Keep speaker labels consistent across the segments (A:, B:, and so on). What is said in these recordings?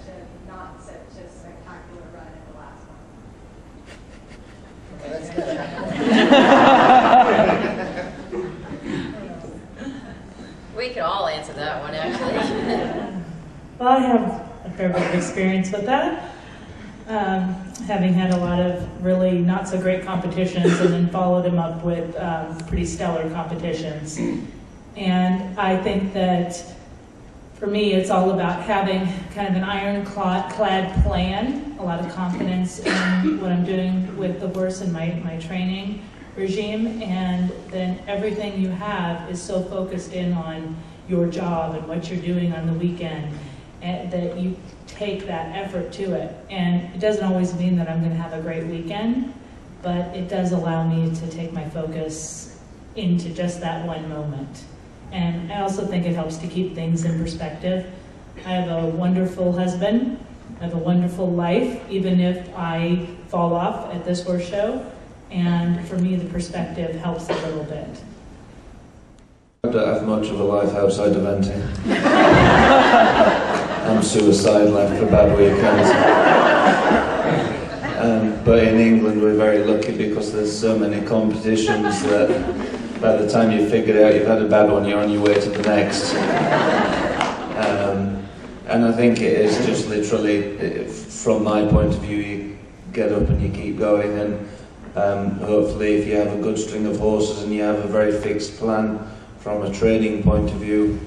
A: mentioned not such a spectacular run in the last one.
B: That's good.
C: We could all answer that one, actually.
D: Well, I have a fair bit of experience with that. Having had a lot of really not so great competitions and then followed them up with pretty stellar competitions. And I think that for me, it's all about having kind of an ironclad plan, a lot of confidence in what I'm doing with the horse and my training regime, and then everything you have is so focused in on your job and what you're doing on the weekend, and that you take that effort to it. And it doesn't always mean that I'm going to have a great weekend, but it does allow me to take my focus into just that one moment. And I also think it helps to keep things in perspective. I have a wonderful husband, I have a wonderful life, even if I fall off at this horse show. And for me, the perspective helps a little bit.
E: I don't have much of a life outside of eventing. I'm suicidal after a bad weekend. But in England we're very lucky because there's so many competitions that by the time you figure it out you've had a bad one, you're on your way to the next. And I think it is just literally, from my point of view, you get up and you keep going, and hopefully if you have a good string of horses and you have a very fixed plan from a training point of view,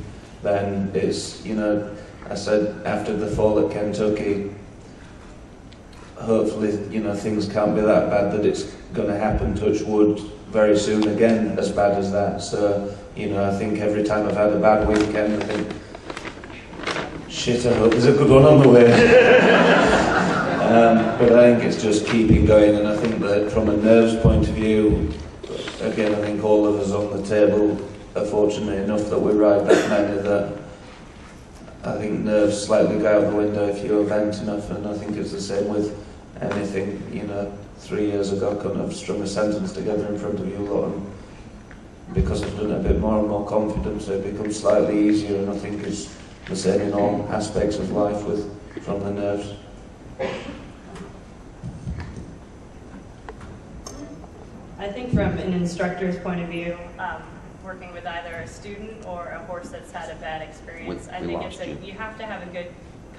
E: then it's, you know, I said after the fall at Kentucky, hopefully, you know, things can't be that bad that it's going to happen, touch wood, very soon again as bad as that. So, you know, I think every time I've had a bad weekend, I think, shit, I hope there's a good one on the way. But I think it's just keeping going, and I think that from a nerves point of view, again, I think all of us on the table are fortunate enough that we ride that many that I think nerves slightly go out the window if you event enough, and I think it's the same with anything. You know, 3 years ago I couldn't have strung a sentence together in front of you lot, and because I've done it a bit more and more confident, so it becomes slightly easier, and I think it's the same in all aspects of life from the nerves.
F: I think from an instructor's point of view, working with either a student or a horse that's had a bad experience, I think you have to have a good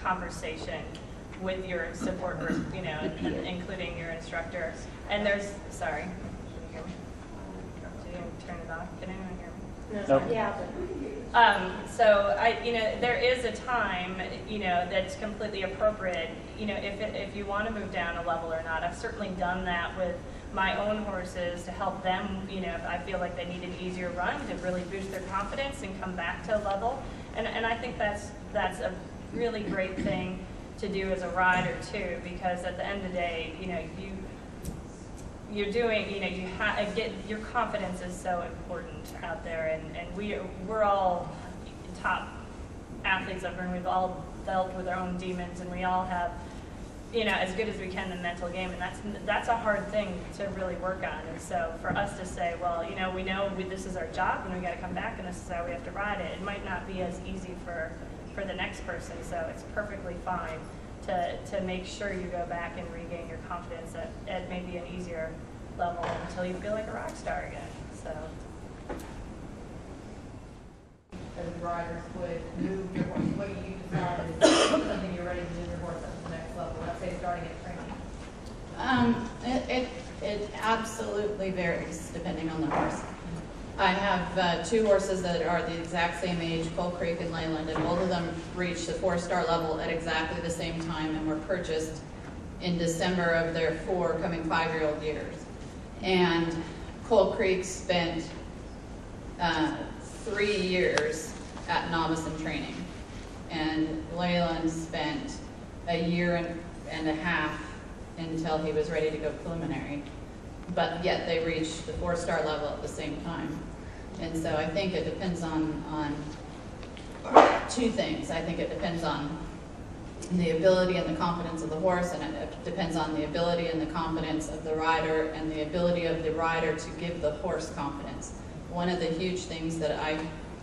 F: conversation with your support group, you know, including your instructor. And there's, sorry, can you hear me? Did you turn it off? Can anyone hear me?
A: No. Yeah.
F: So you know, there is a time, you know, that's completely appropriate, you know, if you want to move down a level or not. I've certainly done that with my own horses to help them, you know, if I feel like they need an easier run to really boost their confidence and come back to a level. And I think that's a really great thing to do as a rider too, because at the end of the day, you know, you're doing, you know, your confidence is so important out there, and we're all top athletes up, and we've all dealt with our own demons, and we all have, you know, as good as we can the mental game, and that's a hard thing to really work on. And so for us to say, well, you know, we know this is our job and we got to come back and this is how we have to ride it, it might not be as easy for the next person. So it's perfectly fine to make sure you go back and regain your confidence at maybe an easier level until you feel like a rock star again. So.
A: As riders would move your horse, what you decide is something you're ready to move your horse up to the next level, let's say starting at training?
G: It absolutely varies depending on the horse. I have two horses that are the exact same age, Coal Creek and Leyland, and both of them reached the 4-star level at exactly the same time and were purchased in December of their 4 coming 5-year-old years. And Coal Creek spent 3 years at novice and training, and Leyland spent a year and a half until he was ready to go preliminary, but yet they reached the 4-star level at the same time. And so I think it depends on two things. I think it depends on the ability and the confidence of the horse, and it depends on the ability and the confidence of the rider, and the ability of the rider to give the horse confidence. One of the huge things that I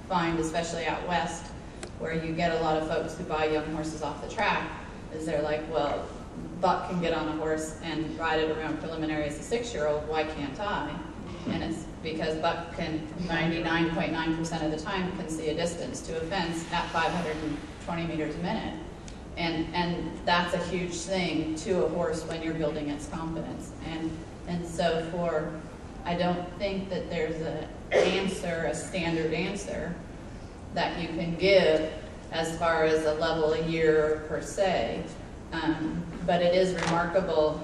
G: find, especially out west, where you get a lot of folks who buy young horses off the track, is they're like, well, Buck can get on a horse and ride it around preliminary as a 6-year-old, why can't I? And it's because Buck can 99.9% of the time can see a distance to a fence at 520 meters a minute. And that's a huge thing to a horse when you're building its confidence. And so I don't think that there's a standard answer that you can give as far as a level a year per se. But it is remarkable,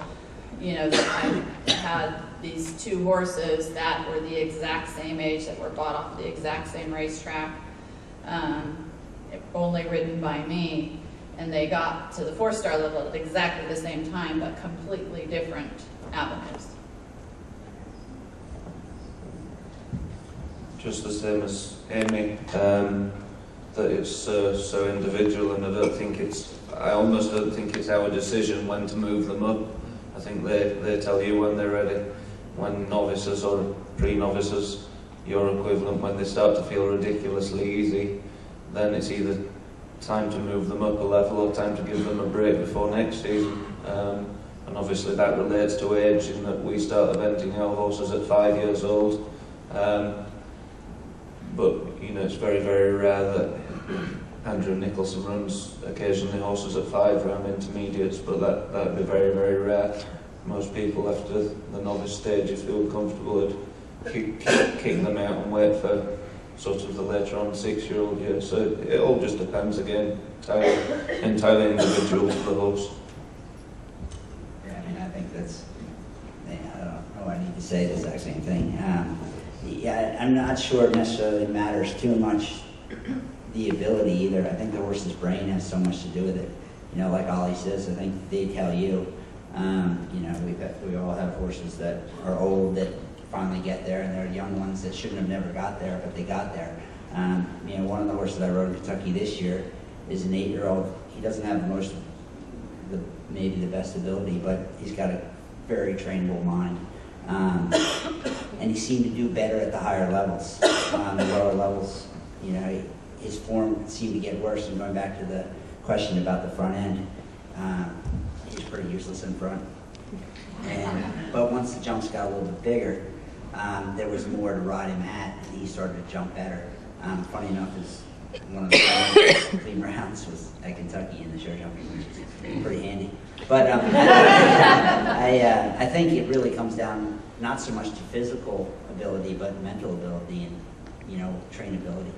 G: that I had these 2 horses that were the exact same age, that were bought off the exact same racetrack, only ridden by me, and they got to the 4-star level at exactly the same time, but completely different avenues.
E: Just the same as Amy, that it's so individual, and I almost don't think it's our decision when to move them up. I think they tell you when they're ready. When novices or pre-novices, your equivalent, when they start to feel ridiculously easy, then it's either time to move them up a level or time to give them a break before next season. And obviously that relates to age, in that we start eventing our horses at 5 years old. But it's very, very rare that Andrew Nicholson runs occasionally horses at 5 around intermediates, but that'd be very, very rare. Most people after the novice stage, if they were comfortable, would kick them out and wait for sort of the later on 6-year-old year. So it all just depends, again, entirely individual to the horse.
B: Yeah, I think that's, I don't know, I need to say the exact same thing. I'm not sure it necessarily matters too much the ability either. I think the horse's brain has so much to do with it. Like Ollie says, I think they tell you, we all have horses that are old that finally get there, and there are young ones that shouldn't have never got there, but they got there. One of the horses I rode in Kentucky this year is an 8-year-old. He doesn't have maybe the best ability, but he's got a very trainable mind. And he seemed to do better at the higher levels. The lower levels, his form seemed to get worse. And going back to the question about the front end, he's pretty useless in front. But once the jumps got a little bit bigger, there was more to ride him at, and he started to jump better. Funny enough, one of the clean rounds was at Kentucky in the show jumping, which is pretty handy. But I think it really comes down not so much to physical ability, but mental ability and trainability.